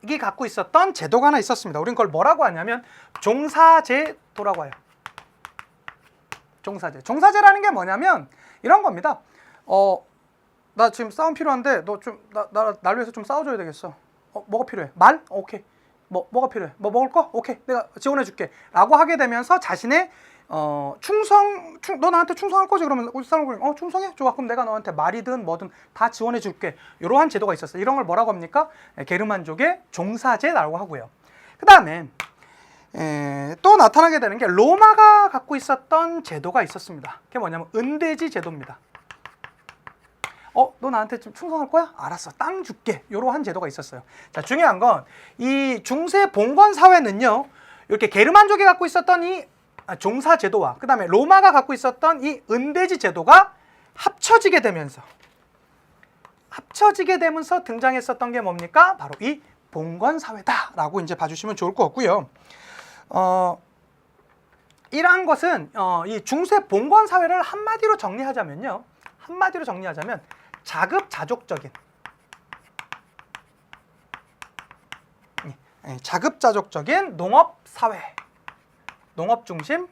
이 갖고 있었던 제도가 하나 있었습니다. 우린 그걸 뭐라고 하냐면 종사제도라고 해요. 종사제라는 게 뭐냐면 이런 겁니다. 나 지금 싸움 필요한데 너 좀 날 위해서 좀 싸워줘야 되겠어. 뭐가 필요해? 말? 오케이. 뭐가 필요해? 뭐 먹을 거? 오케이. 내가 지원해 줄게. 라고 하게 되면서 자신의 너 나한테 충성할 거지? 그러면 우리 사람은 충성해? 좋아. 그럼 내가 너한테 말이든 뭐든 다 지원해 줄게. 이러한 제도가 있었어요. 이런 걸 뭐라고 합니까? 게르만족의 종사제라고 하고요. 그 다음에 또 나타나게 되는 게 로마가 갖고 있었던 제도가 있었습니다. 그게 뭐냐면 은대지 제도입니다. 너 나한테 좀 충성할 거야? 알았어. 땅 줄게. 이러한 제도가 있었어요. 자, 중요한 건 이 중세 봉건 사회는요. 이렇게 게르만족이 갖고 있었던 이 종사 제도와 그 다음에 로마가 갖고 있었던 이 은대지 제도가 합쳐지게 되면서 등장했었던 게 뭡니까? 바로 이 봉건 사회다라고 이제 봐주시면 좋을 것 같고요. 이러한 것은 이 중세 봉건 사회를 한마디로 정리하자면 자급자족적인 농업 사회, 농업 중심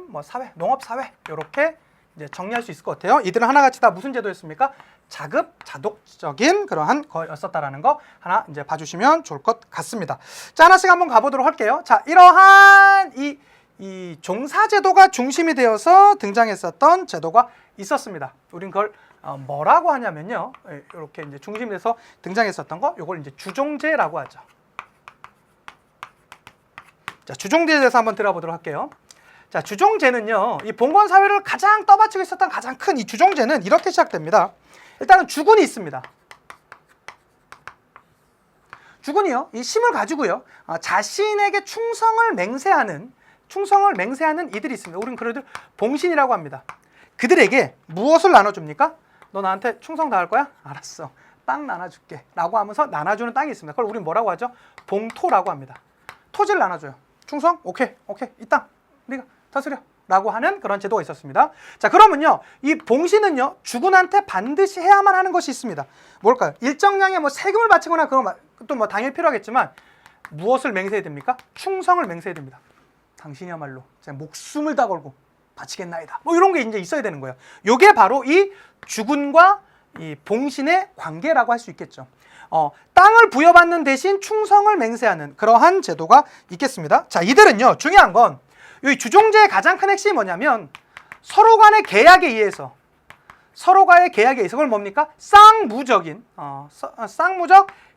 뭐 사회, 농업 사회 이렇게 이제 정리할 수 있을 것 같아요. 이들은 하나같이 다 무슨 제도였습니까? 자급자족적인 그러한 거였었다라는 거 하나 이제 봐주시면 좋을 것 같습니다. 자, 하나씩 한번 가보도록 할게요. 자, 이러한 이 종사제도가 중심이 되어서 등장했었던 제도가 있었습니다. 우린 그걸 뭐라고 하냐면요. 이렇게 이제 중심이 돼서 등장했었던 거, 이걸 이제 주종제라고 하죠. 자, 주종제에 대해서 한번 들어보도록 할게요. 자, 주종제는요, 이 봉건 사회를 가장 떠받치고 있었던 가장 큰 이 주종제는 이렇게 시작됩니다. 일단은 주군이 있습니다. 주군이요, 이 힘을 가지고요, 자신에게 충성을 맹세하는 이들이 있습니다. 우리는 그들을 봉신이라고 합니다. 그들에게 무엇을 나눠줍니까? 너 나한테 충성 다할 거야? 알았어. 땅 나눠줄게. 라고 하면서 나눠주는 땅이 있습니다. 그걸 우리는 뭐라고 하죠? 봉토라고 합니다. 토지를 나눠줘요. 충성? 오케이. 이 땅 네가 다스려. 라고 하는 그런 제도가 있었습니다. 자, 그러면요, 이 봉신은요, 주군한테 반드시 해야만 하는 것이 있습니다. 뭘까요? 일정량의 뭐 세금을 바치거나 그런 또 뭐 당연히 필요하겠지만 무엇을 맹세해야 됩니까? 충성을 맹세해야 됩니다. 당신이야말로 제 목숨을 다 걸고 바치겠나이다. 뭐 이런 게 이제 있어야 되는 거예요. 요게 바로 이 주군과 이 봉신의 관계라고 할 수 있겠죠. 땅을 부여받는 대신 충성을 맹세하는 그러한 제도가 있겠습니다. 자, 이들은요, 중요한 건 이 주종제의 가장 큰 핵심이 뭐냐면 서로 간의 계약에 의해서 그걸 뭡니까? 쌍무적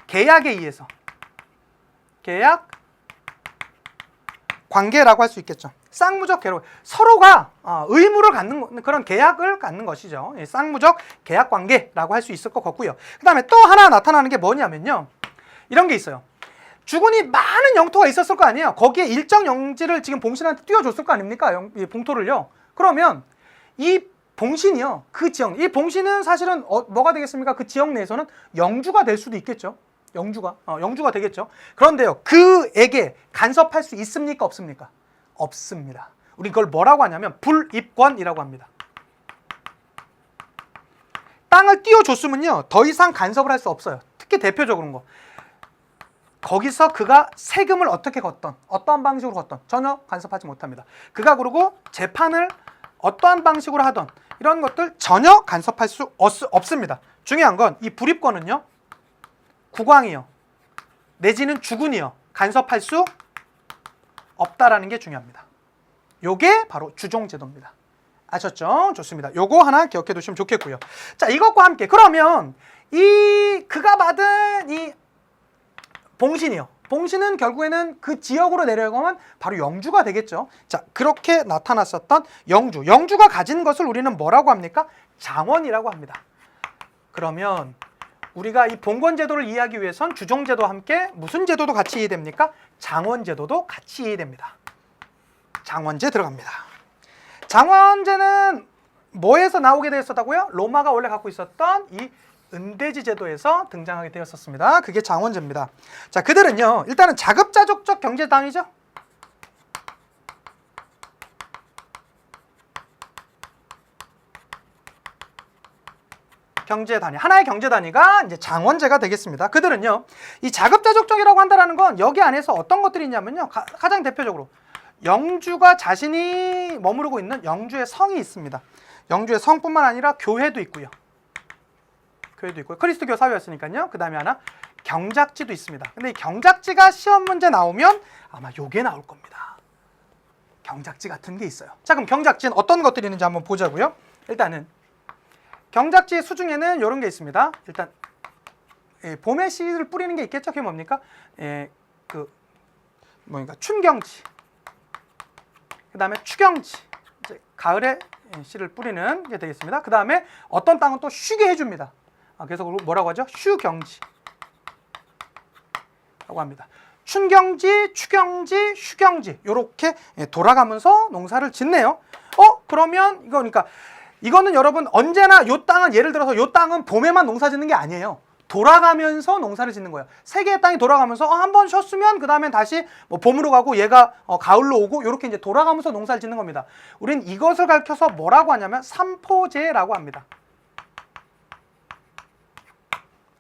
계약에 의해서 계약 관계라고 할 수 있겠죠. 쌍무적 계약, 서로가 의무를 갖는 그런 계약을 갖는 것이죠. 쌍무적 계약 관계라고 할 수 있을 것 같고요. 그 다음에 또 하나 나타나는 게 뭐냐면요, 이런 게 있어요. 주군이 많은 영토가 있었을 거 아니에요. 거기에 일정 영지를 지금 봉신한테 띄워줬을 거 아닙니까? 이 봉토를요. 그러면 이 봉신이요, 그 지역, 이 봉신은 사실은 뭐가 되겠습니까? 그 지역 내에서는 영주가 될 수도 있겠죠. 영주가 되겠죠. 그런데요, 그에게 간섭할 수 있습니까? 없습니까? 없습니다. 우리 그걸 뭐라고 하냐면 불입권이라고 합니다. 땅을 띄워줬으면요, 더 이상 간섭을 할 수 없어요. 특히 대표적으로 거, 거기서 그가 세금을 어떻게 걷던 어떠한 방식으로 걷던 전혀 간섭하지 못합니다. 그가 그리고 재판을 어떠한 방식으로 하던 이런 것들 전혀 간섭할 수 없습니다. 중요한 건 이 불입권은요, 국왕이요 내지는 주군이요 간섭할 수 없다라는 게 중요합니다. 요게 바로 주종제도입니다. 아셨죠? 좋습니다. 요거 하나 기억해 두시면 좋겠고요. 자, 이것과 함께 그러면 이 그가 받은 이 봉신이요. 봉신은 결국에는 그 지역으로 내려가면 바로 영주가 되겠죠. 자, 그렇게 나타났었던 영주. 영주가 가진 것을 우리는 뭐라고 합니까? 장원이라고 합니다. 그러면 우리가 이 봉건제도를 이해하기 위해선 주종제도와 함께 무슨 제도도 같이 이해됩니까? 장원제도도 같이 이해됩니다. 장원제 들어갑니다. 장원제는 뭐에서 나오게 되었었다고요? 로마가 원래 갖고 있었던 이 은대지 제도에서 등장하게 되었었습니다. 그게 장원제입니다. 자, 그들은요, 일단은 자급자족적 경제단위죠. 경제단위, 하나의 경제단위가 이제 장원제가 되겠습니다. 그들은요, 이 자급자족적이라고 한다는 건 여기 안에서 어떤 것들이 있냐면요, 가장 대표적으로 영주가 자신이 머무르고 있는 영주의 성이 있습니다. 영주의 성뿐만 아니라 교회도 있고요. 크리스토교 사회였으니까요. 그 다음에 하나 경작지도 있습니다. 근데 이 경작지가 시험 문제 나오면 아마 요게 나올 겁니다. 경작지 같은 게 있어요. 자, 그럼 경작지는 어떤 것들이 있는지 한번 보자고요. 일단은 경작지 수중에는 이런 게 있습니다. 일단 봄에 씨를 뿌리는 게 있겠죠. 그게 뭡니까? 춘경지. 그 다음에 추경지. 이제 가을에 씨를 뿌리는 게 되겠습니다. 그 다음에 어떤 땅은 또 쉬게 해줍니다. 그래서 뭐라고 하죠? 휴경지 라고 합니다. 춘경지, 추경지, 휴경지 이렇게 돌아가면서 농사를 짓네요. 그러면 이거는 여러분 언제나 요 땅은 예를 들어서 요 땅은 봄에만 농사 짓는 게 아니에요. 돌아가면서 농사를 짓는 거예요. 세 개의 땅이 돌아가면서 한 번 쉬었으면 그 다음엔 다시 봄으로 가고 얘가 가을로 오고 이렇게 이제 돌아가면서 농사를 짓는 겁니다. 우린 이것을 가르쳐서 뭐라고 하냐면 삼포제라고 합니다.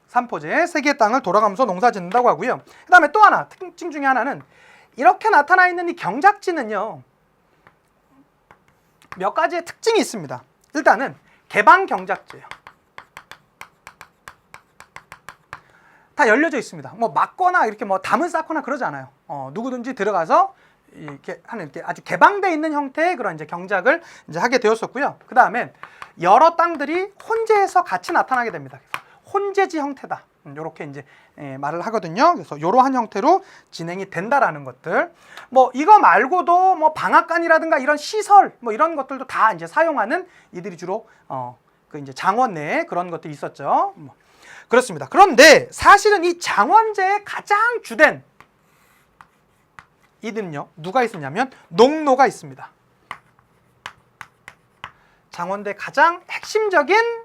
삼포제, 세 개의 땅을 돌아가면서 농사 짓는다고 하고요. 그 다음에 또 하나, 특징 중에 하나는 이렇게 나타나 있는 이 경작지는요, 몇 가지의 특징이 있습니다. 일단은 개방 경작지예요. 다 열려져 있습니다. 막거나 이렇게 담을 쌓거나 그러지 않아요. 누구든지 들어가서 이렇게 하는 이렇게 아주 개방되어 있는 형태의 그런 이제 경작을 이제 하게 되었었고요. 그 다음엔 여러 땅들이 혼재해서 같이 나타나게 됩니다. 혼재지 형태다. 이렇게 이제 말을 하거든요. 그래서 이러한 형태로 진행이 된다라는 것들. 이거 말고도 방앗간이라든가 이런 시설 이런 것들도 다 이제 사용하는 이들이 주로 그 이제 장원 내에 그런 것들이 있었죠. 그렇습니다. 그런데 사실은 이 장원제의 가장 주된 이들은요, 누가 있었냐면 농노가 있습니다. 장원대 가장 핵심적인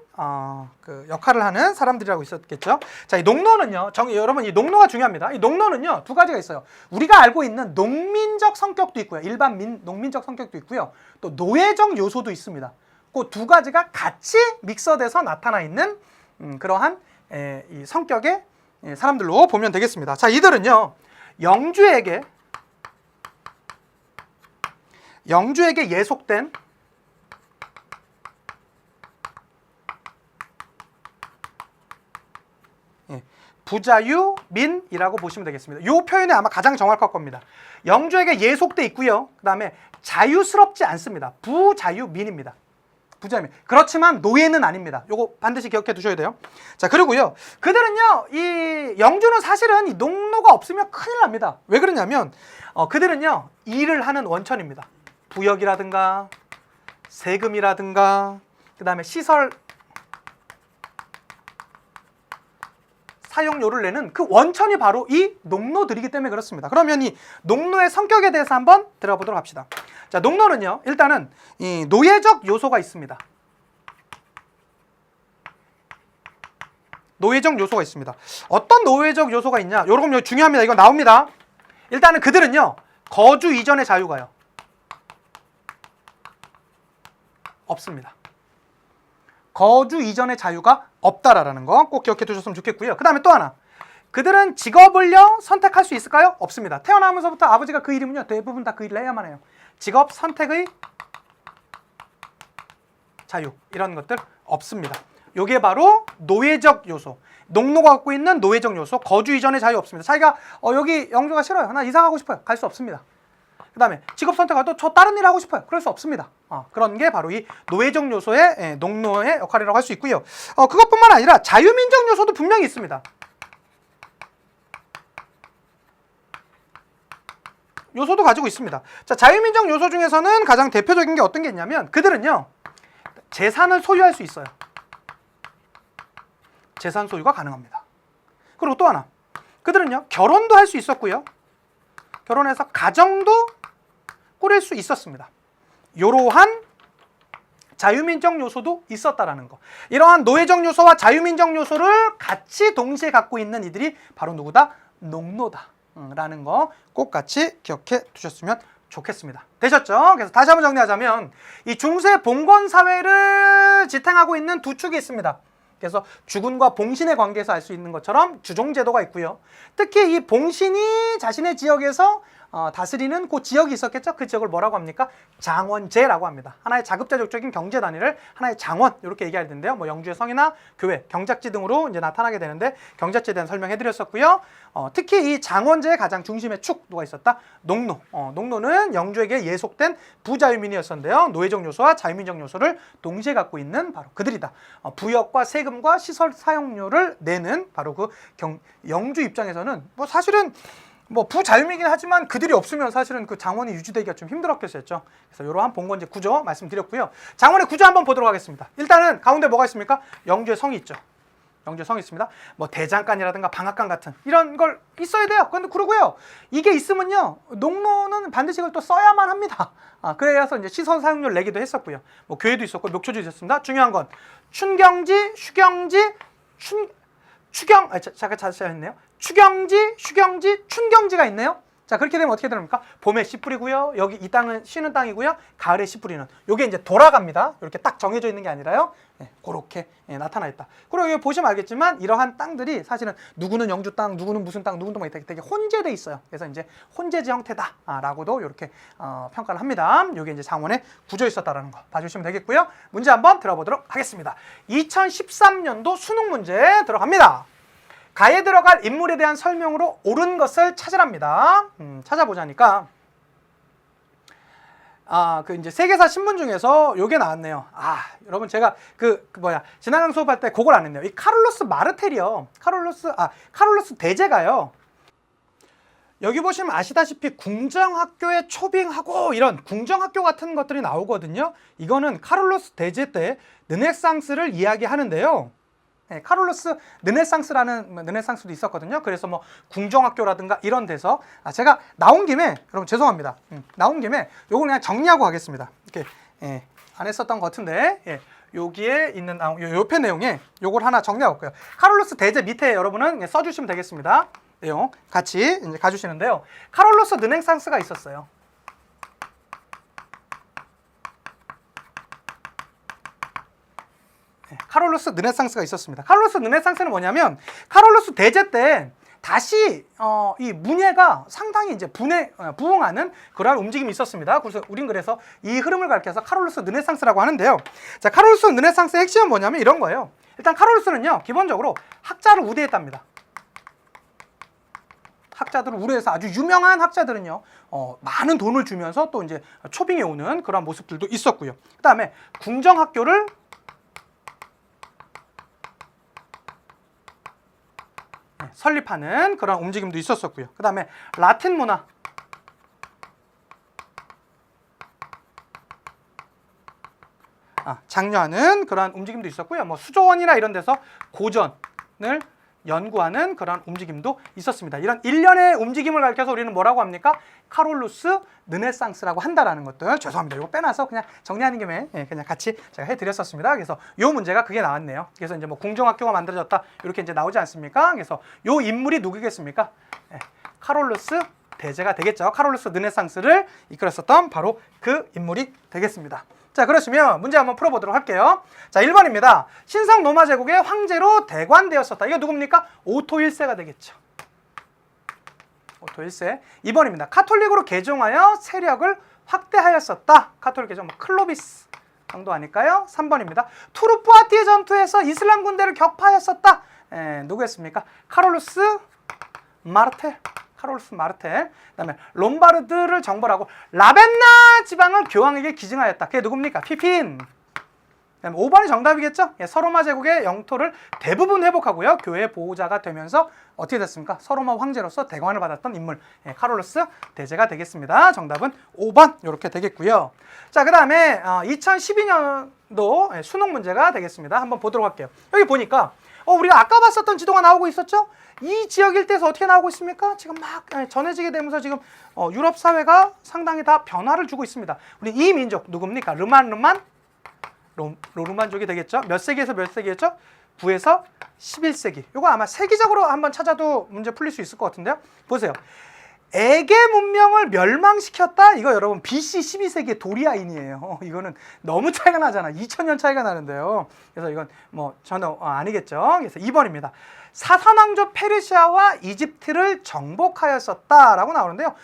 그 역할을 하는 사람들이라고 있었겠죠. 자, 이 농노는요, 여러분 이 농노가 중요합니다. 이 농노는요, 두 가지가 있어요. 우리가 알고 있는 농민적 성격도 있고요, 일반 농민적 성격도 있고요, 또 노예적 요소도 있습니다. 그 두 가지가 같이 믹서돼서 나타나 있는 그러한 이 성격의 사람들로 보면 되겠습니다. 자, 이들은요, 영주에게 예속된 부자유민이라고 보시면 되겠습니다. 이 표현이 아마 가장 정확할 겁니다. 영주에게 예속돼 있고요. 그 다음에 자유스럽지 않습니다. 부자유민입니다. 부자유민. 그렇지만 노예는 아닙니다. 요거 반드시 기억해 두셔야 돼요. 자, 그리고요, 그들은요, 이 영주는 사실은 이 농노가 없으면 큰일 납니다. 왜 그러냐면 그들은요, 일을 하는 원천입니다. 부역이라든가 세금이라든가 그 다음에 시설 사용료를 내는 그 원천이 바로 이 농노들이기 때문에 그렇습니다. 그러면 이 농노의 성격에 대해서 한번 들어가 보도록 합시다. 자, 농노는요, 일단은 이 노예적 요소가 있습니다. 노예적 요소가 있습니다. 어떤 노예적 요소가 있냐? 여러분 중요합니다. 이거 나옵니다. 일단은 그들은요, 거주 이전의 자유가요, 없습니다. 거주 이전의 자유가 없다라는 거 꼭 기억해 두셨으면 좋겠고요. 그 다음에 또 하나, 그들은 직업을요 선택할 수 있을까요? 없습니다. 태어나면서부터 아버지가 그 이름은요 대부분 다 그 일을 해야만 해요. 직업 선택의 자유 이런 것들 없습니다. 요게 바로 노예적 요소. 농노가 갖고 있는 노예적 요소, 거주 이전의 자유 없습니다. 자기가 여기 영주가 싫어요. 나 이사 가고 싶어요. 갈 수 없습니다. 그 다음에 직업 선택할 때 저 다른 일 하고 싶어요. 그럴 수 없습니다. 그런 게 바로 이 노예적 요소의 농노의 역할이라고 할 수 있고요. 그것뿐만 아니라 자유민족 요소도 분명히 있습니다. 요소도 가지고 있습니다. 자, 자유민족 요소 중에서는 가장 대표적인 게 어떤 게 있냐면 그들은요 재산을 소유할 수 있어요. 재산 소유가 가능합니다. 그리고 또 하나, 그들은요 결혼도 할 수 있었고요. 결혼해서 가정도 꾸릴 수 있었습니다. 이러한 자유민족 요소도 있었다라는 거. 이러한 노예적 요소와 자유민족 요소를 같이 동시에 갖고 있는 이들이 바로 누구다? 농노다. 라는 거 꼭 같이 기억해 두셨으면 좋겠습니다. 되셨죠? 그래서 다시 한번 정리하자면 이 중세 봉건 사회를 지탱하고 있는 두 축이 있습니다. 그래서 주군과 봉신의 관계에서 알 수 있는 것처럼 주종제도가 있고요. 특히 이 봉신이 자신의 지역에서 다스리는 그 지역이 있었겠죠. 그 지역을 뭐라고 합니까? 장원제라고 합니다. 하나의 자급자족적인 경제 단위를 하나의 장원 이렇게 얘기할 텐데요. 뭐 영주의 성이나 교회, 경작지 등으로 이제 나타나게 되는데 경작지에 대한 설명해드렸었고요. 특히 이 장원제의 가장 중심의 축 누가 있었다? 농노. 농노는 영주에게 예속된 부자유민이었었는데요. 노예적 요소와 자유민족 요소를 동시에 갖고 있는 바로 그들이다. 부역과 세금과 시설 사용료를 내는 바로 그 영주 입장에서는 뭐 사실은 뭐 부자유민이긴 하지만 그들이 없으면 사실은 그 장원이 유지되기가 좀 힘들었겠죠. 그래서 이러한 봉건제 구조 말씀드렸고요. 장원의 구조 한번 보도록 하겠습니다. 일단은 가운데 뭐가 있습니까? 영주의 성이 있죠. 영주의 성이 있습니다. 뭐 대장간이라든가 방앗간 같은 이런 걸 있어야 돼요. 그런데 그러고요. 이게 있으면요. 농노는 반드시 이걸 또 써야만 합니다. 그래서 이제 시설 사용료를 내기도 했었고요. 뭐 교회도 있었고 목초도 있었습니다. 중요한 건 춘경지, 휴경지, 했네요. 추경지, 휴경지, 춘경지가 있네요. 자, 그렇게 되면 어떻게 됩니까? 봄에 씨 뿌리고요. 여기 이 땅은 쉬는 땅이고요. 가을에 씨 뿌리는. 요게 이제 돌아갑니다. 이렇게 딱 정해져 있는 게 아니라요. 그렇게 나타나 있다. 그리고 여기 보시면 알겠지만 이러한 땅들이 사실은 누구는 영주 땅, 누구는 무슨 땅, 누구는 뭐 되게 혼재돼 있어요. 그래서 이제 혼재지 형태다라고도 이렇게 평가를 합니다. 요게 이제 장원의 구조에 있었다라는 거 봐주시면 되겠고요. 문제 한번 들어보도록 하겠습니다. 2013년도 수능 문제 들어갑니다. 가에 들어갈 인물에 대한 설명으로 옳은 것을 찾으랍니다. 찾아보자니까 그 이제 세계사 신문 중에서 요게 나왔네요. 여러분 제가 지난강 수업할 때 그걸 안 했네요. 이 카를로스 마르텔이요. 카를로스 대제가요. 여기 보시면 아시다시피 궁정학교에 초빙하고 이런 궁정학교 같은 것들이 나오거든요. 이거는 카를로스 대제 때 르네상스를 이야기하는데요. 카를로스 르네상스도 있었거든요. 그래서 뭐 궁정학교라든가 이런 데서 제가 나온 김에 여러분 죄송합니다. 나온 김에 요걸 그냥 정리하고 가겠습니다. 이렇게 안 했었던 것 같은데 여기에 있는 옆에 내용에 요걸 하나 정리하고 올게요. 카를로스 대제 밑에 여러분은 써주시면 되겠습니다. 내용 같이 이제 가주시는데요. 카를로스 르네상스가 있었어요. 카를로스 르네상스가 있었습니다. 카를로스 르네상스는 뭐냐면 카를로스 대제 때 다시 이 문예가 상당히 이제 부흥하는 그러한 움직임이 있었습니다. 그래서 우린 그래서 이 흐름을 가리켜서 카를로스 르네상스라고 하는데요. 자, 카를로스 르네상스의 핵심은 뭐냐면 이런 거예요. 일단 카를로스는요 기본적으로 학자를 우대했답니다. 학자들을 우려해서 아주 유명한 학자들은요 많은 돈을 주면서 또 이제 초빙해 오는 그런 모습들도 있었고요. 그 다음에 궁정학교를 설립하는 그런 움직임도 있었었고요. 그 다음에 라틴 문화 장려하는 그런 움직임도 있었고요. 뭐 수조원이나 이런 데서 고전을 연구하는 그런 움직임도 있었습니다. 이런 일련의 움직임을 가리켜서 우리는 뭐라고 합니까? 카를로스 르네상스라고 한다라는 것들. 죄송합니다. 이거 빼놔서 그냥 정리하는 김에 그냥 같이 제가 해드렸었습니다. 그래서 요 문제가 그게 나왔네요. 그래서 이제 뭐 궁정학교가 만들어졌다 이렇게 이제 나오지 않습니까? 그래서 요 인물이 누구겠습니까? 카를로스 대제가 되겠죠. 카를로스 르네상스를 이끌었었던 바로 그 인물이 되겠습니다. 자, 그렇으면 문제 한번 풀어보도록 할게요. 자, 1번입니다. 신성 로마 제국의 황제로 대관되었었다. 이거 누굽니까? 오토 1세가 되겠죠. 오토 1세. 2번입니다. 카톨릭으로 개종하여 세력을 확대하였었다. 카톨릭 개종, 클로비스 정도 아닐까요? 3번입니다. 투르푸아티의 전투에서 이슬람 군대를 격파하였었다. 누구였습니까? 카롤루스 마르텔. 카롤루스 마르텔. 그다음에 롬바르드를 정벌하고 라벤나 지방을 교황에게 기증하였다. 그게 누굽니까? 피핀. 그다음에 5번이 정답이겠죠? 서로마 제국의 영토를 대부분 회복하고요. 교회 보호자가 되면서 어떻게 됐습니까? 서로마 황제로서 대관을 받았던 인물. 카롤루스 대제가 되겠습니다. 정답은 5번 이렇게 되겠고요. 자, 그다음에 2012년도 수능 문제가 되겠습니다. 한번 보도록 할게요. 여기 보니까 우리가 아까 봤었던 지도가 나오고 있었죠? 이 지역 일대에서 어떻게 나오고 있습니까? 지금 막 전해지게 되면서 지금 유럽 사회가 상당히 다 변화를 주고 있습니다. 우리 이 민족 누굽니까? 로르만족이 되겠죠? 몇 세기에서 몇 세기였죠? 9에서 11세기. 이거 아마 세기적으로 한번 찾아도 문제 풀릴 수 있을 것 같은데요. 보세요. 에게 문명을 멸망시켰다. 이거 여러분 BC 12세기의 도리아인이에요. 이거는 너무 차이가 나잖아. 2000년 차이가 나는데요. 그래서 이건 뭐 전혀 아니겠죠. 그래서 2번입니다. 사산왕조 페르시아와 이집트를 정복하였었다라고 나오는데요.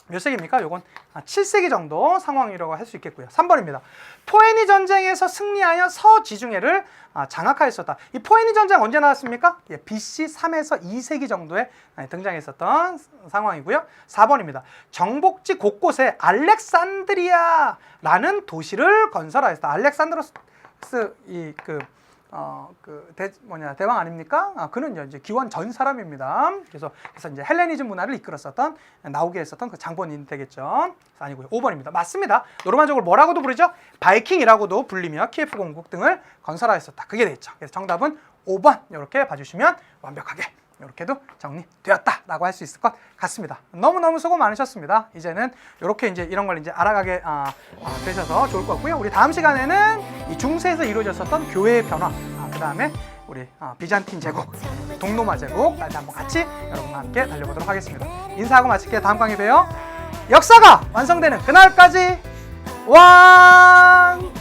몇 세기입니까? 요건 7세기 정도 상황이라고 할 수 있겠고요. 3번입니다. 포에니 전쟁에서 승리하여 서지중해를 장악하였었다. 이 포에니 전쟁 언제 나왔습니까? BC 3에서 2세기 정도에 등장했었던 상황이고요. 4번입니다. 정복지 곳곳에 알렉산드리아라는 도시를 건설하였다. 알렉산드로스 대왕 아닙니까? 그는 이제 기원 전 사람입니다. 그래서 이제 헬레니즘 문화를 이끌었었던, 나오게 했었던 그 장본인이 되겠죠. 아니고요. 5번입니다. 맞습니다. 노르만족을 뭐라고도 부르죠? 바이킹이라고도 불리며 키예프 공국 등을 건설하였었다. 그게 되겠죠. 그래서 정답은 5번 이렇게 봐주시면 완벽하게 이렇게도 정리되었다라고 할 수 있을 것 같습니다. 너무너무 수고 많으셨습니다. 이제는 이렇게 이제 이런 걸 이제 알아가게 되셔서 좋을 것 같고요. 우리 다음 시간에는 이 중세에서 이루어졌었던 교회의 변화, 그 다음에 우리 비잔틴 제국, 동로마 제국까지 한번 같이 여러분과 함께 달려보도록 하겠습니다. 인사하고 마칠게요. 다음 강의 봬요. 역사가 완성되는 그날까지 왕!